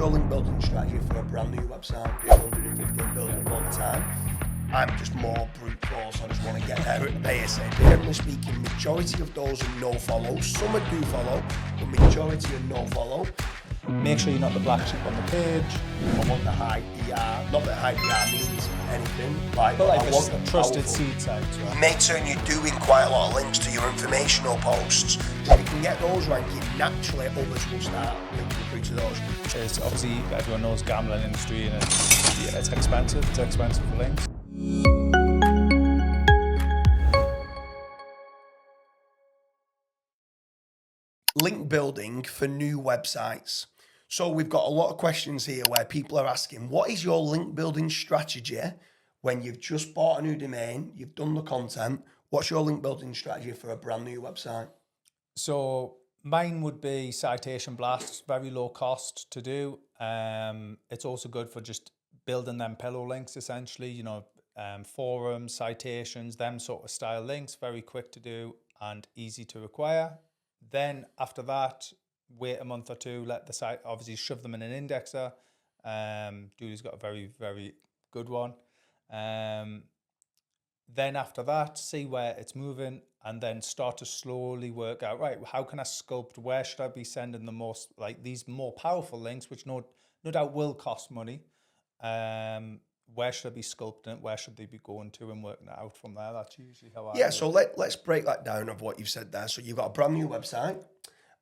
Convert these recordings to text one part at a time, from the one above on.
your link building strategy for a brand new website? Do 150 and building them all the time? I'm just more brute force. I just want to get there ASAP. Generally speaking, majority of those are no follow. Some are do follow, but majority are no follow. Make sure you're not the black sheep on the page. I want the high DR. Not that high DR means anything. But like I want a trusted seed site. Right? Make certain you're doing quite a lot of links to your informational posts. If you can get those ranking, naturally others will start linking through to those. It's obviously, everyone knows gambling industry and it's expensive. It's expensive for links. Link building for new websites. So we've got a lot of questions here where people are asking, what is your link building strategy when you've just bought a new domain, you've done the content? What's your link building strategy for a brand new website? So mine would be citation blasts, very low cost to do. It's also good for just building them pillow links, essentially, you know, forums, citations, them sort of style links, very quick to do and easy to acquire. Then after that, wait a month or two, let the site, obviously shove them in an indexer. Dooley's got a very, very good one. Then after that, see where it's moving and then start to slowly work out, right, how can I sculpt, where should I be sending the most, like these more powerful links, which no doubt will cost money. Where should I be sculpting it? Where should they be going to and working it out from there? That's usually how I do it. So let's break that down of what you've said there. So you've got a brand new website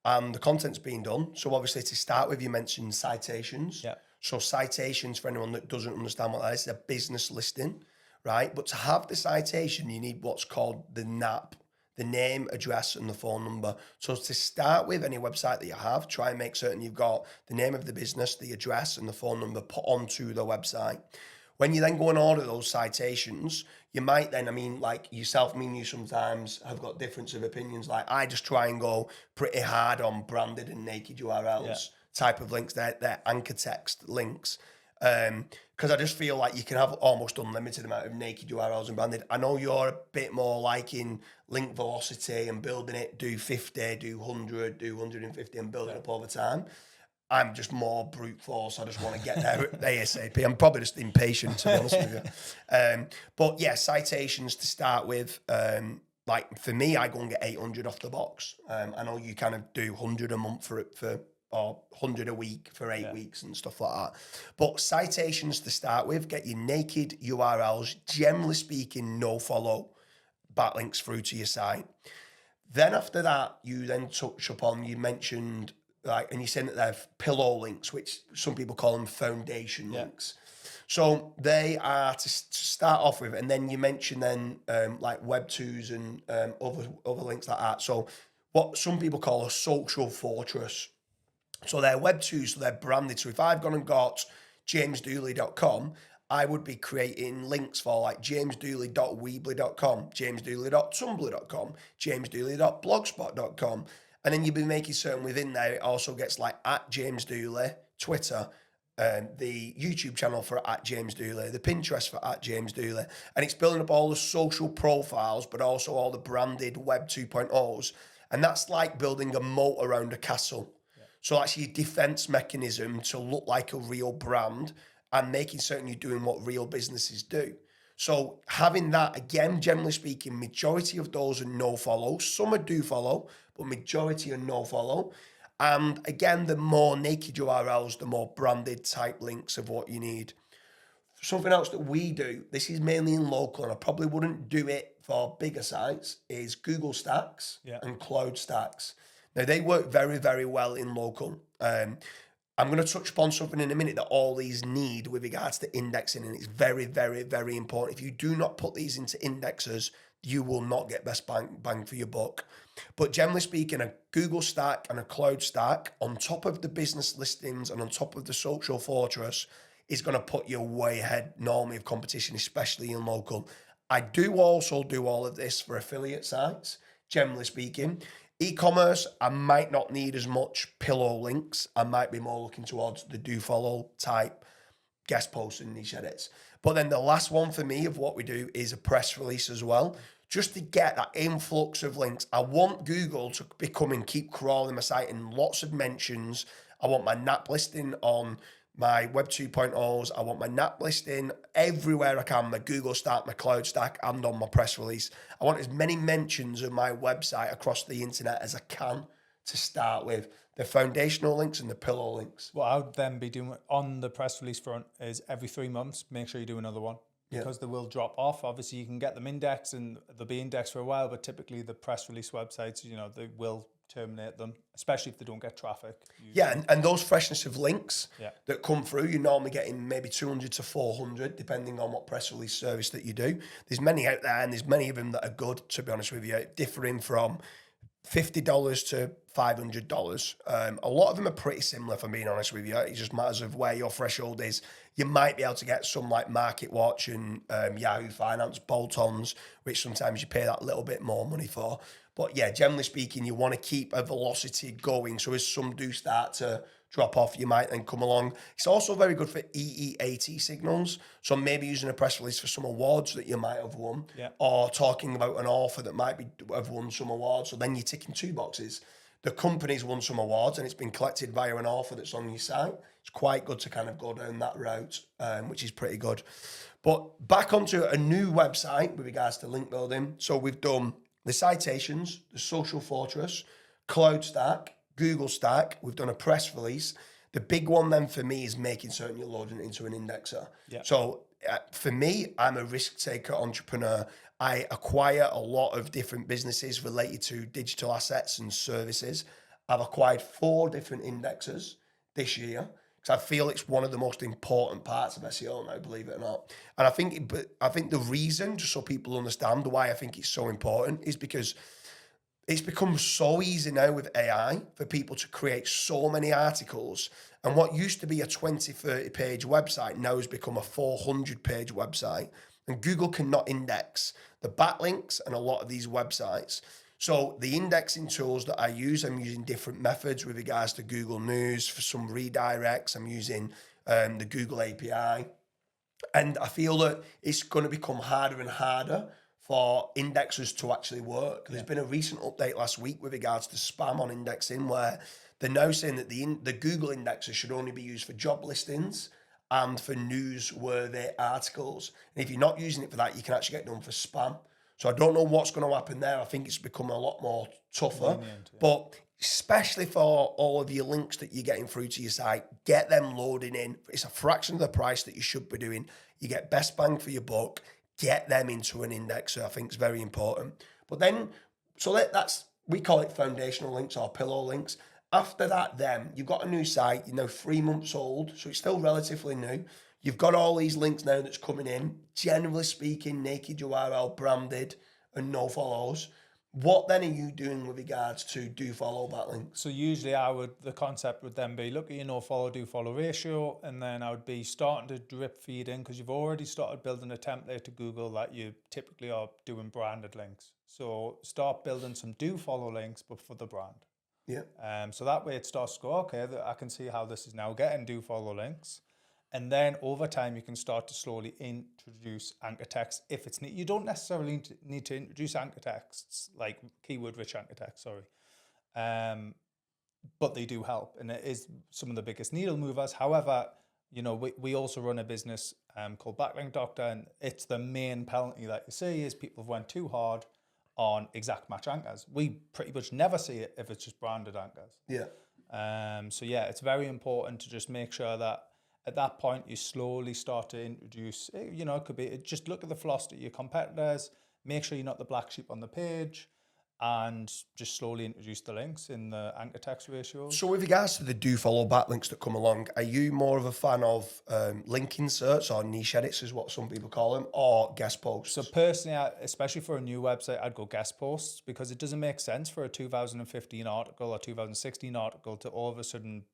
and the content's being done. So obviously to start with, you mentioned citations. Yeah. So citations, for anyone that doesn't understand what that is, a business listing, right? But to have the citation, you need what's called the NAP, the name, address, and the phone number. So to start with any website that you have, try and make certain you've got the name of the business, the address, and the phone number put onto the website. When you then go and order those citations, you might then, like yourself, you sometimes have got difference of opinions. Like I just try and go pretty hard on branded and naked URLs type of links. They're anchor text links. Because I just feel like you can have almost unlimited amount of naked URLs and branded. I know you're a bit more liking link velocity and building it, do 50, do 100, do 150 and build it up over time. I'm just more brute force. I just want to get there ASAP. I'm probably just impatient, to be honest with you. But yeah, citations to start with. Like for me, I go and get 800 off the box. I know you kind of do 100 a month or 100 a week for 8 weeks and stuff like that. But citations to start with, get your naked URLs, generally speaking, no follow backlinks through to your site. Then after that, you then touch upon, you mentioned, and you said that they're pillow links, which some people call them foundation links. So they are to start off with, and then you mentioned then like Web2s and other links like that. So what some people call a social fortress. So they're Web2s, so they're branded. So if I've gone and got jamesdooley.com, I would be creating links for like jamesdooley.weebly.com, jamesdooley.tumblr.com, jamesdooley.blogspot.com. And then you'll be making certain within there, it also gets like @JamesDooley, Twitter, the YouTube channel for @JamesDooley, the Pinterest for @JamesDooley. And it's building up all the social profiles, but also all the branded Web 2.0s. And that's like building a moat around a castle. Yeah. So that's your defense mechanism to look like a real brand and making certain you're doing what real businesses do. So having that, again, generally speaking, majority of those are no follow. Some are do follow, but majority are no follow. And again, the more naked URLs, the more branded type links of what you need. Something else that we do, this is mainly in local, and I probably wouldn't do it for bigger sites, is Google Stacks and Cloud Stacks. Now, they work very, very well in local. I'm going to touch upon something in a minute that all these need with regards to indexing, and it's very, very, very important. If you do not put these into indexers, you will not get best bang for your buck. But generally speaking, a Google Stack and a Cloud Stack on top of the business listings and on top of the social fortress is going to put you way ahead normally of competition, especially in local. I do also do all of this for affiliate sites, generally speaking. E-commerce, I might not need as much pillow links. I might be more looking towards the do follow type guest posts and niche edits. But then the last one for me of what we do is a press release as well. Just to get that influx of links. I want Google to become and keep crawling my site in lots of mentions I want my NAP listing on my Web 2.0s. I want my NAP listing everywhere I can, my Google Stack, my Cloud Stack, and on my press release. I want as many mentions of my website across the internet as I can to start with. The foundational links and the pillow links. What I would then be doing on the press release front is every 3 months, make sure you do another one, because they will drop off. Obviously, you can get them indexed and they'll be indexed for a while, but typically the press release websites, they will terminate them, especially if they don't get traffic. Usually. Yeah, and those freshness of links Yeah. that come through, you're normally getting maybe 200 to 400, depending on what press release service that you do. There's many out there, and there's many of them that are good, to be honest with you, differing from $50 to $500. A lot of them are pretty similar, if I'm being honest with you. It just matters of where your threshold is. You might be able to get some like Market Watch and Yahoo Finance bolt-ons, which sometimes you pay that little bit more money for. But yeah, generally speaking, you want to keep a velocity going. So as some do start to drop off, you might then come along. It's also very good for EEAT signals. So maybe using a press release for some awards that you might have won, or talking about an author that might have won some awards. So then you're ticking 2 boxes. The company's won some awards and it's been collected via an author that's on your site. It's quite good to kind of go down that route, which is pretty good. But back onto a new website with regards to link building. So we've done the citations, the social fortress, Cloud Stack, Google Stack. We've done a press release. The big one then for me is making certain you're loading it into an indexer. Yeah. So for me, I'm a risk taker entrepreneur. I acquire a lot of different businesses related to digital assets and services. I've acquired 4 different indexers this year because I feel it's one of the most important parts of SEO now, believe it or not. And I think the reason, just so people understand why I think it's so important, is because it's become so easy now with AI for people to create so many articles. And what used to be a 20, 30 page website now has become a 400 page website. And Google cannot index the backlinks and a lot of these websites. So the indexing tools that I use, I'm using different methods with regards to Google News. For some redirects, I'm using the Google API. And I feel that it's going to become harder and harder for indexers to actually work. There's been a recent update last week with regards to spam on indexing, where they're now saying that the Google indexer should only be used for job listings and for newsworthy articles. And if you're not using it for that, you can actually get done for spam. So I don't know what's going to happen there. I think it's become a lot more tougher. But especially for all of your links that you're getting through to your site, get them loading in. It's a fraction of the price that you should be doing. You get best bang for your buck. Get them into an indexer. I think it's very important. But then, we call it foundational links or pillow links. After that, then you've got a new site, 3 months old, so it's still relatively new. You've got all these links now that's coming in, generally speaking, naked URL, branded, and no follows. What then are you doing with regards to do follow backlinks? So usually the concept would then be, look at your no follow, do follow ratio, and then I would be starting to drip feed in, because you've already started building a template to Google that you typically are doing branded links. So start building some do follow links, but for the brand. Yeah. So that way it starts to go, okay, I can see how this is now getting do follow links. And then over time, you can start to slowly introduce anchor text if it's neat. You don't necessarily need to introduce anchor texts, like keyword-rich anchor text, but they do help. And it is some of the biggest needle movers. However, we also run a business called Backlink Doctor, and it's the main penalty that you see is people have went too hard on exact match anchors. We pretty much never see it if it's just branded anchors. Yeah. So yeah, it's very important to just make sure that at that point, you slowly start to introduce, it could be, just look at the velocity of your competitors, make sure you're not the black sheep on the page, and just slowly introduce the links in the anchor text ratio. So with regards to the do follow backlinks that come along, are you more of a fan of link inserts or niche edits is what some people call them, or guest posts? So personally, especially for a new website, I'd go guest posts, because it doesn't make sense for a 2015 article or 2016 article to all of a sudden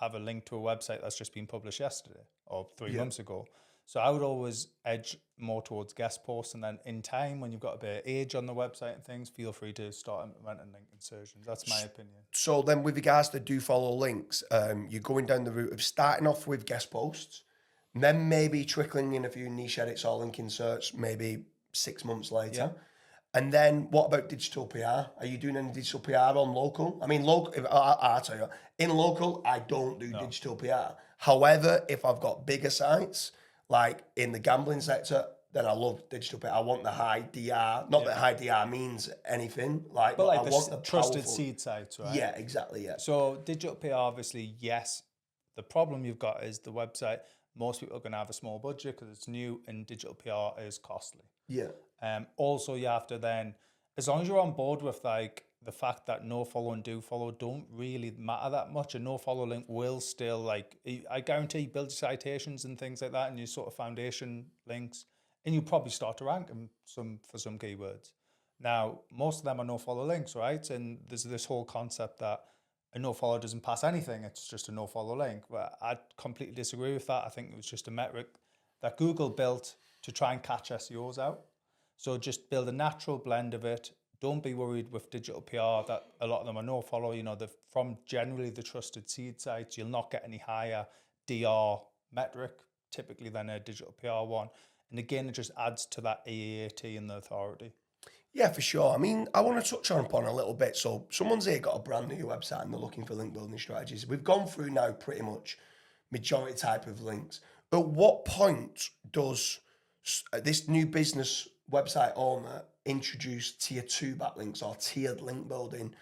have a link to a website that's just been published yesterday or 3 months ago. So I would always edge more towards guest posts, and then in time, when you've got a bit of age on the website and things, feel free to start implementing link insertions. That's my opinion. So then with regards to do follow links, you're going down the route of starting off with guest posts, and then maybe trickling in a few niche edits or link inserts maybe 6 months later. And then what about digital PR? Are you doing any digital PR on local? I mean, local, I'll tell you, in local, I don't do digital PR. However, if I've got bigger sites, like in the gambling sector, then I love digital PR. I want the high DR. Not that high DR means anything, like, but like I the want the trusted powerful seed sites, right? Yeah, exactly, yeah. So digital PR, obviously, yes. The problem you've got is the website. Most people are going to have a small budget because it's new, and digital PR is costly. Yeah. Also, you have to then, as long as you're on board with like the fact that no follow and do follow don't really matter that much, a no follow link will still, like, I guarantee, build citations and things like that, and your sort of foundation links, and you probably start to rank them for some keywords. Now, most of them are no follow links, right? And there's this whole concept that a no follow doesn't pass anything; it's just a no follow link. But I completely disagree with that. I think it was just a metric that Google built to try and catch SEOs out. So just build a natural blend of it. Don't be worried with digital PR that a lot of them are no follow. You know, from generally the trusted seed sites, you'll not get any higher DR metric typically than a digital PR one. And again, it just adds to that AAT and the authority. Yeah, for sure. I mean, I want to touch upon a little bit. So someone's here got a brand new website and they're looking for link building strategies. We've gone through now pretty much majority type of links. At what point does this new business website owner introduce tier 2 backlinks or tiered link building?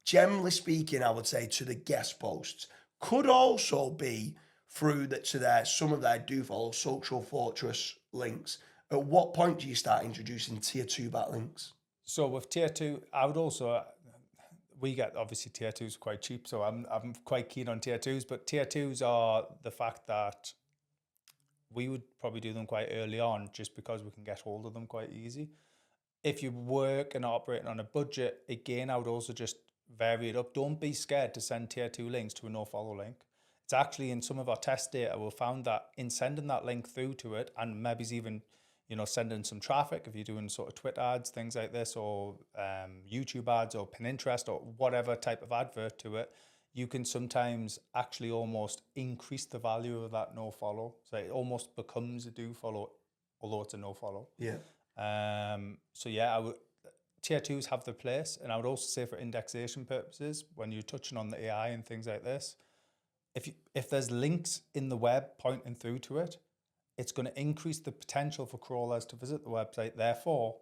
Generally speaking, I would say to the guest posts. Could also be through that to some of their do follow social fortress links. At what point do you start introducing tier 2 backlinks? So with tier 2, I would also, we get obviously tier 2s quite cheap, so I'm quite keen on tier 2s, but tier 2s are the fact that we would probably do them quite early on just because we can get hold of them quite easy. If you work and operating on a budget, again, I would also just vary it up. Don't be scared to send tier 2 links to a no follow link. It's actually, in some of our test data, we found that in sending that link through to it, and maybe even, you know, sending some traffic, if you're doing sort of Twitter ads, things like this, or YouTube ads or Pinterest or whatever type of advert to it, you can sometimes actually almost increase the value of that no follow. So it almost becomes a do follow, although it's a no follow. Yeah. So yeah, tier 2s have their place. And I would also say for indexation purposes, when you're touching on the AI and things like this, if there's links in the web pointing through to it, it's going to increase the potential for crawlers to visit the website. Therefore,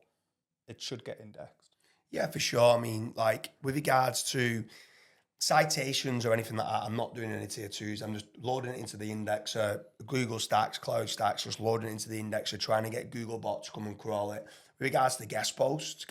it should get indexed. Yeah, for sure. I mean, like with regards to citations or anything like that, I'm not doing any tier 2s. I'm just loading it into the indexer, Google Stacks, Cloud Stacks, just loading it into the indexer, trying to get Googlebot to come and crawl it. With regards to guest posts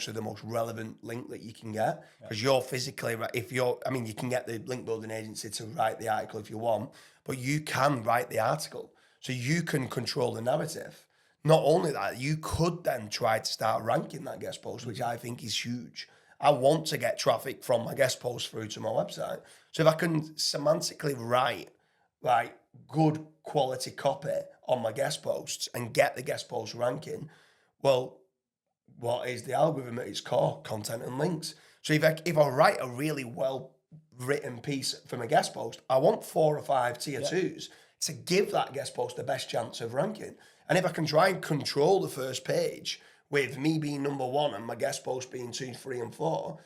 are the most relevant link that you can get because you're physically, you can get the link building agency to write the article if you want, but you can write the article. So you can control the narrative. Not only that, you could then try to start ranking that guest post, which I think is huge. I want to get traffic from my guest post through to my website. So if I can semantically write like good quality copy on my guest posts and get the guest post ranking, well, what is the algorithm at its core? Content and links. So if I write a really well written piece from a guest post, I want 4 or 5 tier 2s to give that guest post the best chance of ranking. And if I can try and control the first page with me being number 1 and my guest post being 2, 3, and 4,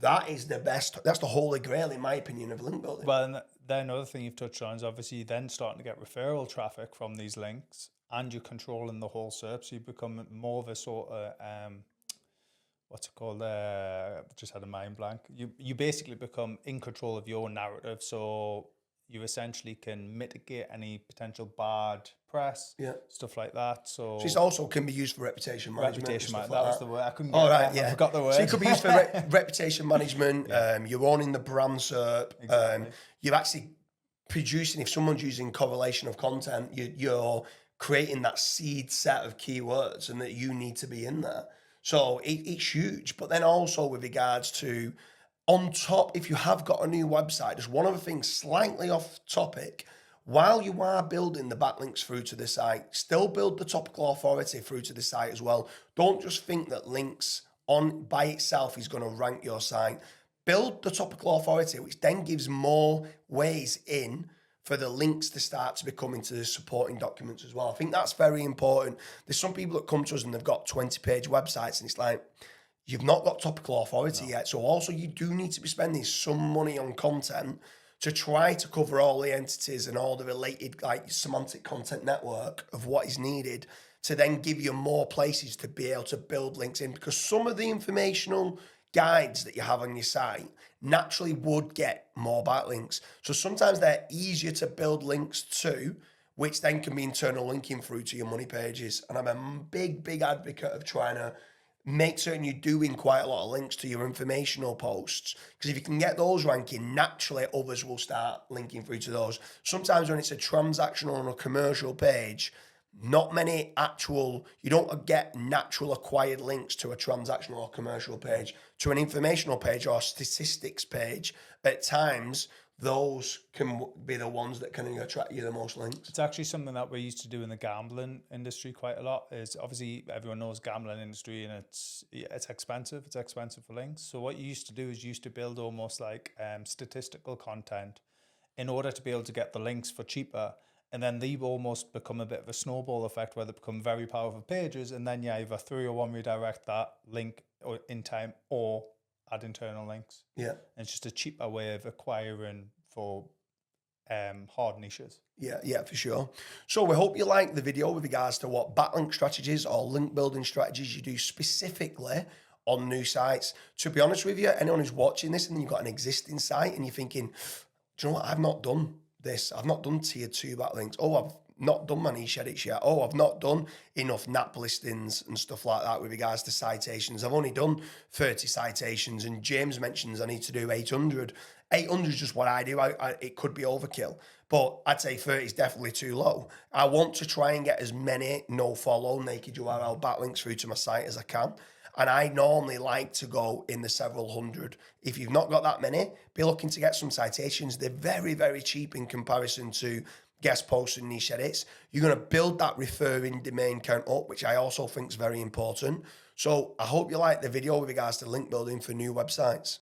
that is the best. That's the holy grail, in my opinion, of link building. Well, and then another thing you've touched on is obviously then starting to get referral traffic from these links, and you're controlling the whole SERP. So you become more of a sort of what's it called? Just had a mind blank. You basically become in control of your narrative. So you essentially can mitigate any potential bad press, stuff like that. So it also can be used for reputation management. That was the word. I couldn't get that. I forgot the word. So it could be used for reputation management. You're owning the brand SERP. Exactly. You're actually producing, if someone's using correlation of content, you're creating that seed set of keywords and that you need to be in there. So it's huge. But then also with regards to, on top, if you have got a new website, just one other thing slightly off topic, while you are building the backlinks through to the site, still build the topical authority through to the site as well. Don't just think that links on by itself is going to rank your site. Build the topical authority, which then gives more ways in for the links to start to become into the supporting documents as well. I think that's very important. There's some people that come to us and they've got 20-page websites and it's like, you've not got topical authority yet. So also you do need to be spending some money on content to try to cover all the entities and all the related like semantic content network of what is needed to then give you more places to be able to build links in, because some of the informational guides that you have on your site naturally would get more backlinks. So sometimes they're easier to build links to, which then can be internal linking through to your money pages. And I'm a big advocate of trying to make certain you're doing quite a lot of links to your informational posts, because if you can get those ranking, naturally others will start linking through to those. Sometimes when it's a transactional and a commercial page, not many actual, you don't get natural acquired links to a transactional or commercial page. To an informational page or a statistics page, at times, those can be the ones that can attract you the most links. It's actually something that we used to do in the gambling industry quite a lot. Is obviously everyone knows gambling industry, and it's expensive. It's expensive for links. So what you used to do is you used to build almost like statistical content in order to be able to get the links for cheaper. And then they almost become a bit of a snowball effect where they become very powerful pages. And then you either 301 redirect that link in time or add internal links. Yeah. And it's just a cheaper way of acquiring for hard niches. Yeah, for sure. So we hope you like the video with regards to what backlink strategies or link building strategies you do specifically on new sites. To be honest with you, anyone who's watching this and you've got an existing site and you're thinking, do you know what, I've not done this. I've not done tier 2 backlinks. Oh, I've not done my niche edits yet. Oh, I've not done enough NAP listings and stuff like that with regards to citations. I've only done 30 citations, and James mentions I need to do 800. 800 is just what I do. It could be overkill, but I'd say 30 is definitely too low. I want to try and get as many no-follow naked URL backlinks through to my site as I can. And I normally like to go in the several hundred. If you've not got that many, be looking to get some citations. They're very cheap in comparison to guest posts and niche edits. You're going to build that referring domain count up, which I also think is very important. So I hope you like the video with regards to link building for new websites.